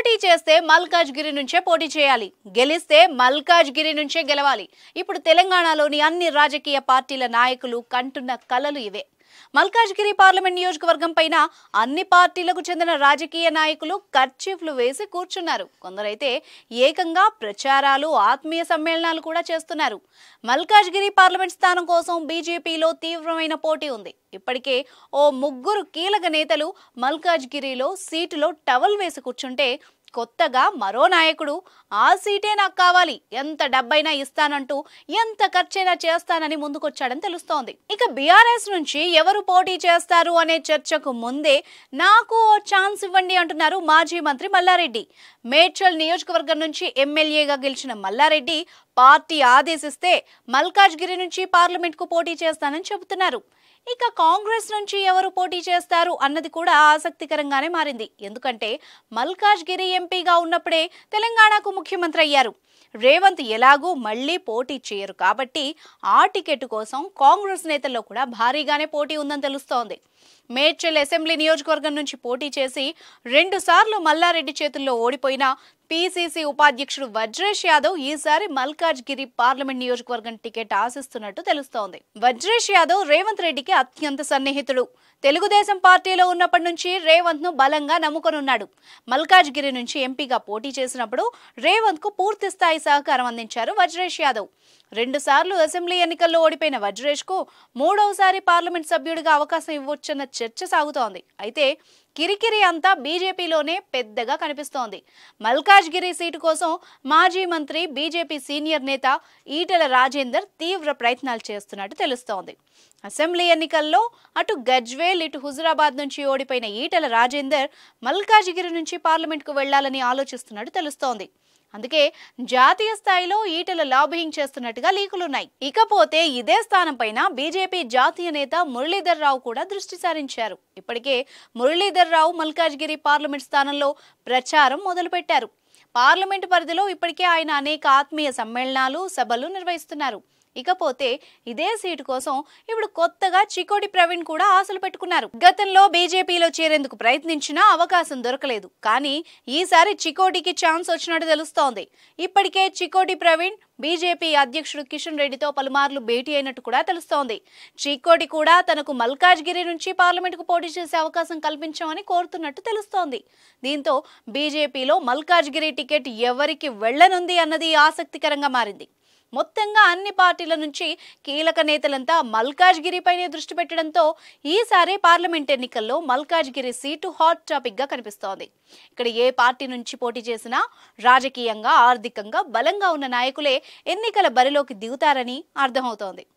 పోటీ చేస్తే మల్కాజ్గిరి నుంచే పోటీ చేయాలి, గెలిస్తే మల్కాజ్గిరి నుంచే గెలవాలి. ఇప్పుడు తెలంగాణలోని అన్ని రాజకీయ పార్టీల నాయకులు కంటున్న కలలు ఇవే. మల్కాజ్గిరి పార్లమెంట్ నియోజకవర్గం పైన అన్ని పార్టీలకు చెందిన రాజకీయ నాయకులు కర్చీఫ్లు వేసి కూర్చున్నారు. కొందరైతే ఏకంగా ప్రచారాలు, ఆత్మీయ సమ్మేళనాలు కూడా చేస్తున్నారు. మల్కాజ్గిరి పార్లమెంట్ స్థానం కోసం బీజేపీలో తీవ్రమైన పోటీ ఉంది. ఇప్పటికే ఓ ముగ్గురు కీలక నేతలు మల్కాజ్గిరిలో సీటులో టవల్ వేసి కూర్చుంటే, కొత్తగా మరో నాయకుడు ఆ సీటే నాకు కావాలి, ఎంత డబ్బైనా ఇస్తానంటూ ఎంత ఖర్చైనా చేస్తానని ముందుకొచ్చాడని తెలుస్తోంది. ఇక బీఆర్ఎస్ నుంచి ఎవరు పోటీ చేస్తారు అనే చర్చకు ముందే నాకు ఓ ఛాన్స్ ఇవ్వండి అంటున్నారు మాజీ మంత్రి మల్లారెడ్డి. మేడ్చల్ నియోజకవర్గం నుంచి ఎమ్మెల్యేగా గెలిచిన మల్లారెడ్డి పార్టీ ఆదేశిస్తే మల్కాజ్గిరి నుంచి పార్లమెంట్కు పోటీ చేస్తానని చెబుతున్నారు. ఇక కాంగ్రెస్ నుంచి ఎవరు పోటీ చేస్తారు అన్నది కూడా ఆసక్తికరంగానే మారింది. ఎందుకంటే మల్కాజ్గిరి ఎంపీగా ఉన్నప్పుడే తెలంగాణకు ముఖ్యమంత్రి అయ్యారు. రేవంత్ ఎలాగూ మళ్లీ పోటీ చేయరు కాబట్టి ఆ టికెట్ కోసం కాంగ్రెస్ నేతల్లో కూడా భారీగానే పోటీ ఉందని తెలుస్తోంది. మేడ్చల్ అసెంబ్లీ నియోజకవర్గం నుంచి పోటీ చేసి 2 సార్లు మల్లారెడ్డి చేతుల్లో ఓడిపోయిన పీసీసీ ఉపాధ్యక్షుడు వజ్రేష్ యాదవ్ ఈసారి మల్కాజ్గిరి పార్లమెంట్ నియోజకవర్గం టికెట్ ఆశిస్తున్నట్టు తెలుస్తోంది. వజ్రేష్ యాదవ్ రేవంత్ రెడ్డికి అత్యంత సన్నిహితుడు. తెలుగుదేశం పార్టీలో ఉన్నప్పటి నుంచి రేవంత్ ను బలంగా నమ్ముకొనున్నాడు. మల్కాజ్గిరి నుంచి ఎంపీగా పోటీ చేసినప్పుడు రేవంత్ కు పూర్తి స్థాయి సహకారం అందించారు వజ్రేష్ యాదవ్. 2 సార్లు అసెంబ్లీ ఎన్నికల్లో ఓడిపోయిన వజ్రేష్ కు 3వసారి పార్లమెంట్ సభ్యుడిగా అవకాశం ఇవ్వొచ్చన్న చర్చ సాగుతోంది. అయితే కిరికిరి అంతా బీజేపీలోనే పెద్దగా కనిపిస్తోంది. మల్కాజ్గిరి సీటు కోసం మాజీ మంత్రి, బీజేపీ సీనియర్ నేత ఈటెల రాజేందర్ తీవ్ర ప్రయత్నాలు చేస్తున్నట్టు తెలుస్తోంది. అసెంబ్లీ ఎన్నికల్లో అటు గజ్వేల్, ఇటు హుజురాబాద్ నుంచి ఓడిపోయిన ఈటెల రాజేందర్ మల్కాజ్గిరి నుంచి పార్లమెంట్కు వెళ్లాలని ఆలోచిస్తున్నట్టు తెలుస్తోంది. అందుకే జాతీయ స్థాయిలో ఈటెల లాబింగ్ చేస్తున్నట్టుగా లీకులున్నాయి. ఇకపోతే ఇదే స్థానం పైన బీజేపీ జాతీయ నేత మురళీధర్ రావు కూడా దృష్టి సారించారు. ఇప్పటికే మురళీధర్ రావు మల్కాజ్గిరి పార్లమెంట్ స్థానంలో ప్రచారం మొదలుపెట్టారు. పార్లమెంటు పరిధిలో ఇప్పటికే ఆయన అనేక ఆత్మీయ సమ్మేళనాలు, సభలు నిర్వహిస్తున్నారు. ఇకపోతే ఇదే సీటు కోసం ఇప్పుడు కొత్తగా చికోటి ప్రవీణ్ కూడా ఆశలు పెట్టుకున్నారు. గతంలో బీజేపీలో చేరేందుకు ప్రయత్నించినా అవకాశం దొరకలేదు. కానీ ఈసారి చికోటికి ఛాన్స్ వచ్చినట్టు తెలుస్తోంది. ఇప్పటికే చికోటి ప్రవీణ్ బీజేపీ అధ్యక్షుడు కిషన్ రెడ్డితో పలుమార్లు భేటీ అయినట్టు కూడా తెలుస్తోంది. చికోటి కూడా తనకు మల్కాజ్గిరి నుంచి పార్లమెంటుకు పోటీ చేసే అవకాశం కల్పించమని కోరుతున్నట్టు తెలుస్తోంది. దీంతో బీజేపీలో మల్కాజ్గిరి టికెట్ ఎవరికి వెళ్లనుంది అన్నది ఆసక్తికరంగా మారింది. మొత్తంగా అన్ని పార్టీల నుంచి కీలక నేతలంతా మల్కాజ్గిరి పైనే దృష్టి పెట్టడంతో ఈసారి పార్లమెంట్ ఎన్నికల్లో మల్కాజ్గిరి సీటు హాట్ టాపిక్ గా కనిపిస్తోంది. ఇక్కడ ఏ పార్టీ నుంచి పోటీ చేసినా రాజకీయంగా, ఆర్థికంగా బలంగా ఉన్న నాయకులే ఎన్నికల బరిలోకి దిగుతారని అర్థమవుతోంది.